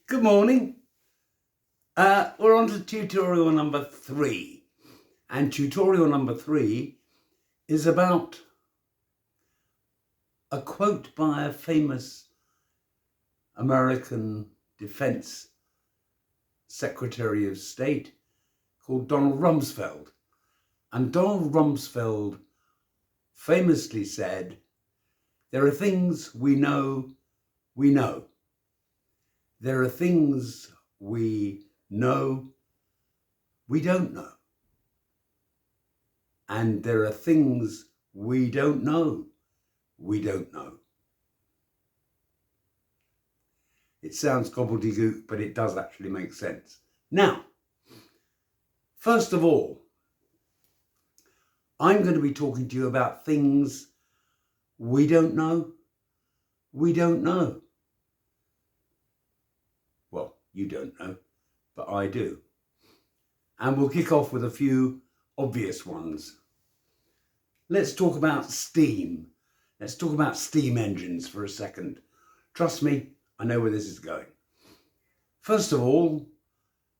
Good morning. We're on to tutorial number 3. And tutorial number 3 is about a quote by a famous American Defense Secretary of State called Donald Rumsfeld. And Donald Rumsfeld famously said, "There are things we know we know. There are things we know we don't know. And there are things we don't know we don't know." It sounds gobbledygook, but it does actually make sense. Now, first of all, I'm going to be talking to you about things we don't know we don't know. Well, you don't know, but I do. And we'll kick off with a few obvious ones. Let's talk about steam. Let's talk about steam engines for a second. Trust me, I know where this is going. First of all,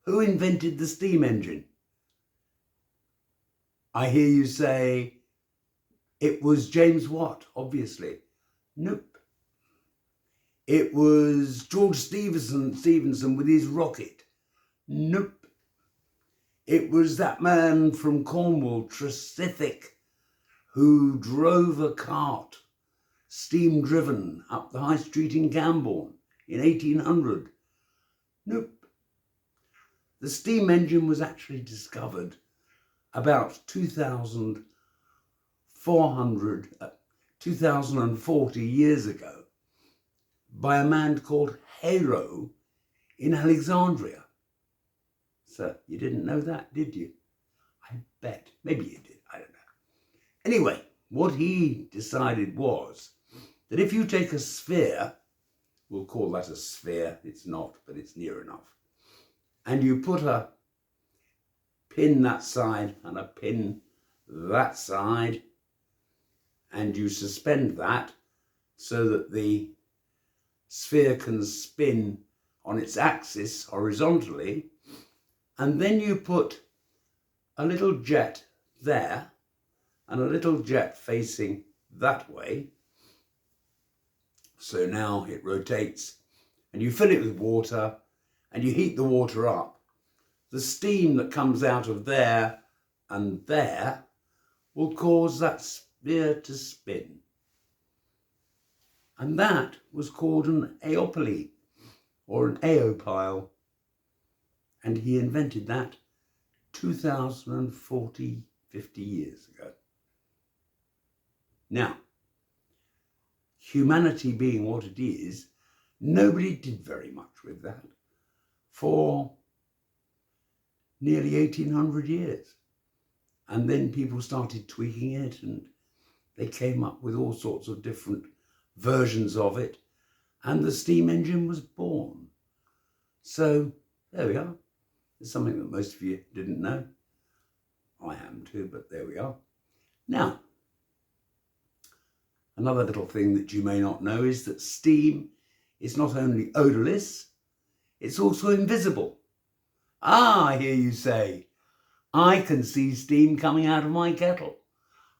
who invented the steam engine? I hear you say, it was James Watt, obviously. Nope. It was George Stephenson with his rocket. Nope. It was that man from Cornwall, Tressithick, who drove a cart, steam-driven, up the high street in Camborne in 1800. Nope. The steam engine was actually discovered about 2040 years ago by a man called Hero in Alexandria. So you didn't know that, did you? I bet. Maybe you did. I don't know. Anyway, what he decided was that if you take a sphere, we'll call that a sphere, it's not, but it's near enough, and you put a pin that side and a pin that side, and you suspend that so that the sphere can spin on its axis horizontally, and then you put a little jet there and a little jet facing that way. So now it rotates, and you fill it with water and you heat the water up. The steam that comes out of there and there will cause that sphere to spin. And that was called an aeopile or an aeopile. And he invented that 50 years ago. Now, humanity being what it is, nobody did very much with that for nearly 1800 years. And then people started tweaking it, and they came up with all sorts of different versions of it, and the steam engine was born. So there we are. It's something that most of you didn't know. I am too, but there we are. Now, another little thing that you may not know is that steam is not only odorless, it's also invisible. Ah, I hear you say, I can see steam coming out of my kettle.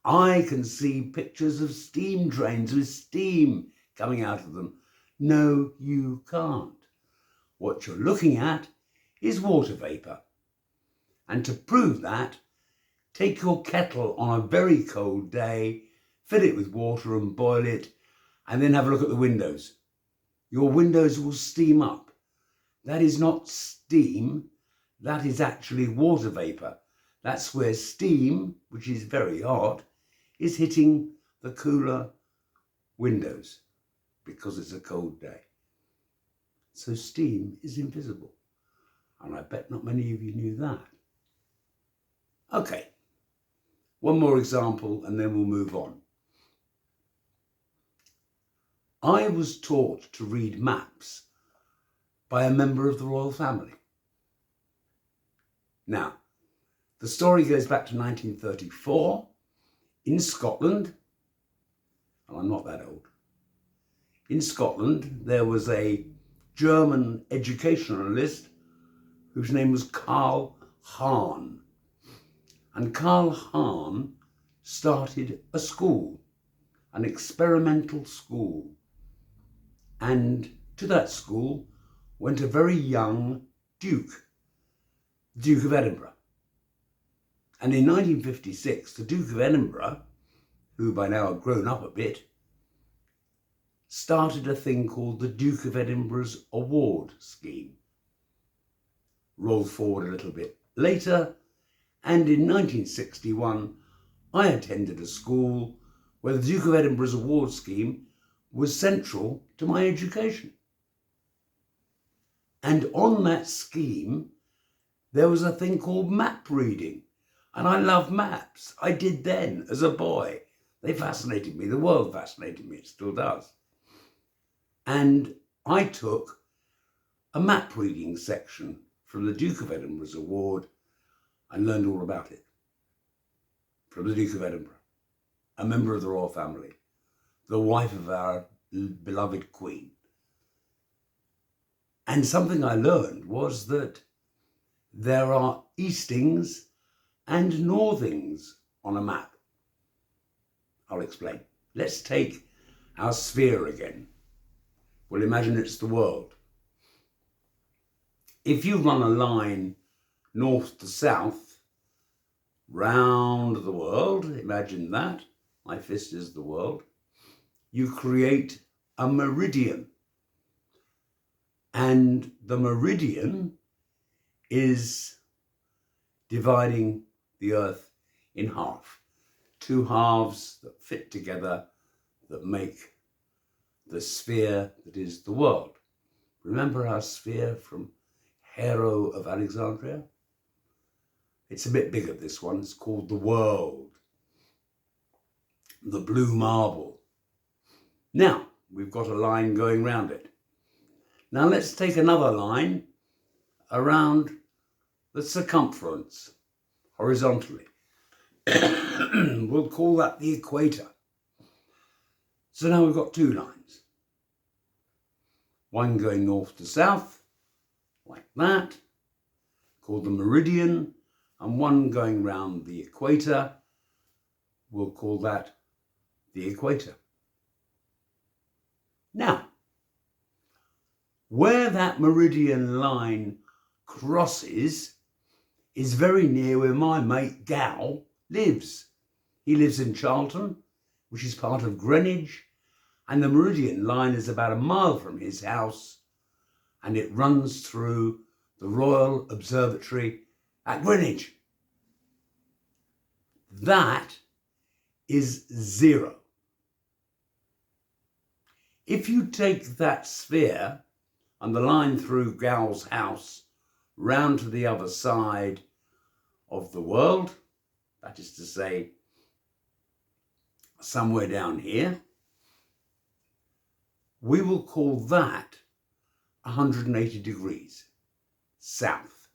I can see pictures of steam trains with steam coming out of them. No, you can't. What you're looking at is water vapour. And to prove that, take your kettle on a very cold day, fill it with water and boil it, and then have a look at the windows. Your windows will steam up. That is not steam, that is actually water vapour. That's where steam, which is very hot, is hitting the cooler windows because it's a cold day. So steam is invisible. And I bet not many of you knew that. Okay, one more example and then we'll move on. I was taught to read maps by a member of the royal family. Now, the story goes back to 1934 in Scotland, and I'm not that old. In Scotland, there was a German educationalist whose name was Karl Hahn. And Karl Hahn started a school, an experimental school. And to that school went a very young Duke, the Duke of Edinburgh. And in 1956, the Duke of Edinburgh, who by now had grown up a bit, started a thing called the Duke of Edinburgh's Award Scheme. Roll forward a little bit later, and in 1961, I attended a school where the Duke of Edinburgh's Award Scheme was central to my education. And on that scheme, there was a thing called map reading. And I love maps. I did then as a boy. They fascinated me. The world fascinated me. It still does. And I took a map reading section from the Duke of Edinburgh's award and learned all about it. From the Duke of Edinburgh, a member of the royal family, the wife of our beloved Queen. And something I learned was that there are eastings and northings on a map. I'll explain. Let's take our sphere again. Well, imagine it's the world. If you run a line north to south round the world, imagine that, my fist is the world, you create a meridian. And the meridian is dividing the earth in half. Two halves that fit together that make the sphere that is the world. Remember our sphere from Hero of Alexandria? It's a bit bigger, this one. It's called the world. The blue marble. Now, we've got a line going round it. Now let's take another line around the circumference, horizontally. We'll call that the equator. So now we've got two lines. One going north to south, like that, called the meridian, and one going round the equator, we'll call that the equator. Now, where that meridian line crosses is very near where my mate Gal lives. He lives in Charlton, which is part of Greenwich, and the meridian line is about a mile from his house, and it runs through the Royal Observatory at Greenwich. That is 0. If you take that sphere and the line through Gal's house round to the other side of the world, that is to say, somewhere down here, we will call that 180 degrees south.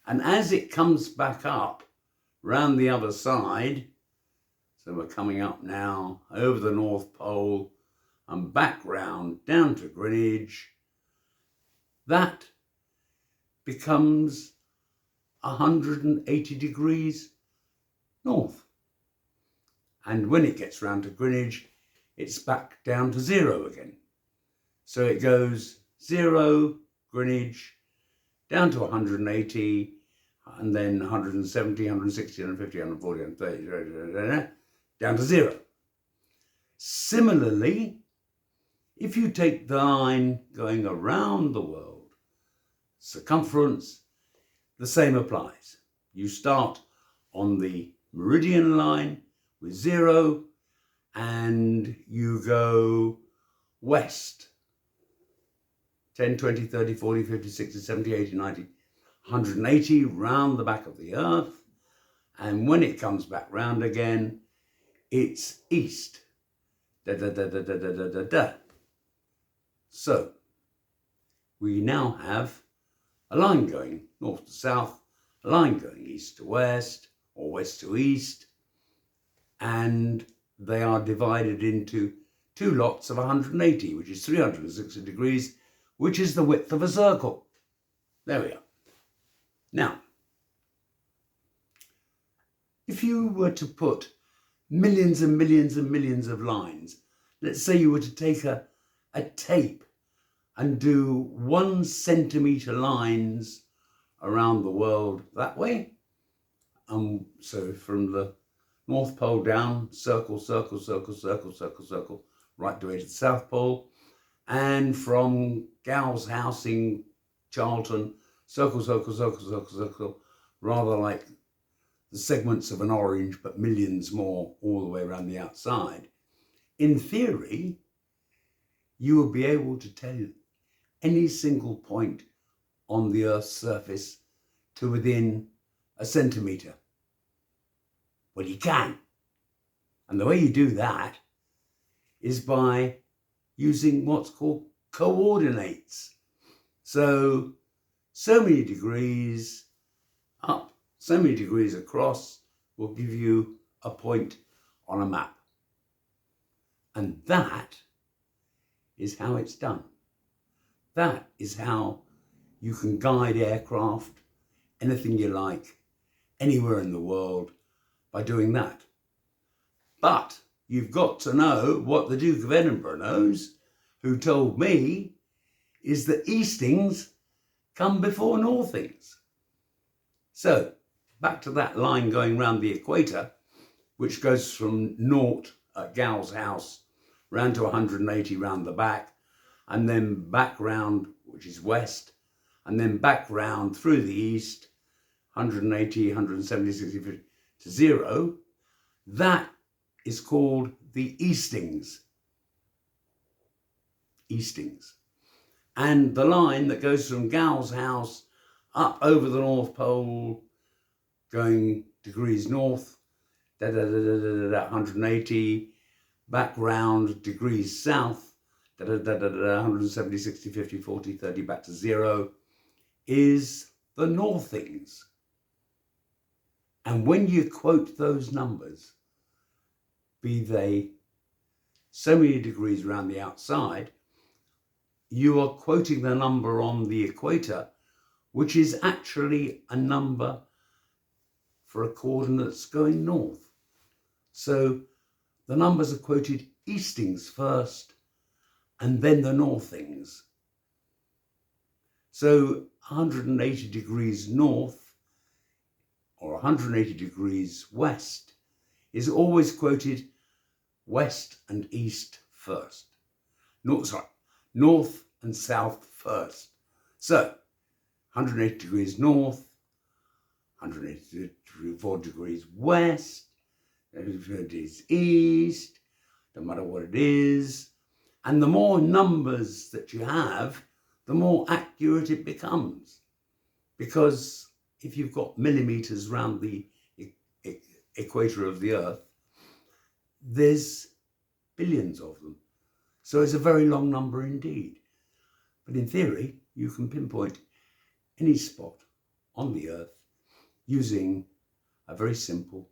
And as it comes back up round the other side, so we're coming up now over the North Pole and back round down to Greenwich, that becomes 180 degrees north. And when it gets round to Greenwich, it's back down to 0 again. So it goes 0, Greenwich, down to 180, and then 170, 160, 150, 140, 130, down to 0. Similarly, if you take the line going around the world, circumference, the same applies. You start on the meridian line with 0, and you go west 10, 20, 30, 40, 50, 60, 70, 80, 90, 180 round the back of the earth, and when it comes back round again, it's east. Da, da, da, da, da, da, da, da. So we now have a line going north to south, a line going east to west or west to east, and they are divided into two lots of 180, which is 360 degrees, which is the width of a circle. There we are. Now, if you were to put millions and millions and millions of lines, let's say you were to take a tape and do 1 centimetre lines around the world that way, so from the North Pole down, circle, circle, circle, circle, circle, circle, right the way to the South Pole, and from Gal's house in Charlton, circle, circle, circle, circle, circle, rather like the segments of an orange, but millions more all the way around the outside. In theory, you will be able to tell any single point on the Earth's surface to within a centimetre. Well, you can. And the way you do that is by using what's called coordinates. So many degrees up, so many degrees across will give you a point on a map. And that is how it's done. That is how you can guide aircraft, anything you like, anywhere in the world by doing that. But you've got to know what the Duke of Edinburgh knows, who told me, is that eastings come before northings. So back to that line going round the equator, which goes from naught at Gal's house round to 180 round the back, and then back round, which is west, and then back round through the east, 180, 170, 60, 50 to 0. That is called the eastings. Eastings. And the line that goes from Gal's house up over the North Pole, going degrees north, 180, back round degrees south, 170, 60, 50, 40, 30, back to 0, is the northings. And when you quote those numbers, be they so many degrees around the outside, you are quoting the number on the equator, which is actually a number for a coordinates going north. So the numbers are quoted eastings first and then the northings. So 180 degrees north or 180 degrees west is always quoted west and east first. North and south first. So 180 degrees north, 184 degrees west, 180 degrees east, no matter what it is. And the more numbers that you have, the more accurate it becomes. Because if you've got millimeters around the equator of the Earth, there's billions of them. So it's a very long number indeed. But in theory, you can pinpoint any spot on the Earth using a very simple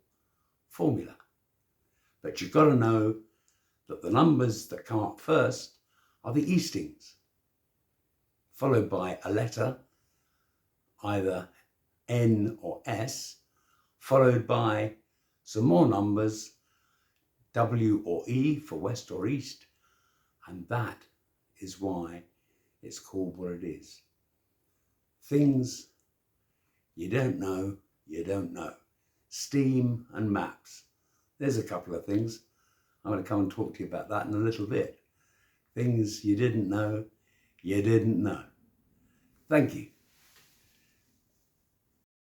formula. But you've got to know that the numbers that come up first are the eastings, followed by a letter, either N or S, followed by some more numbers, W or E for west or east, and that is why it's called what it is. Things you don't know, you don't know. Steam and maps. There's a couple of things. I'm going to come and talk to you about that in a little bit. Things you didn't know, you didn't know. Thank you.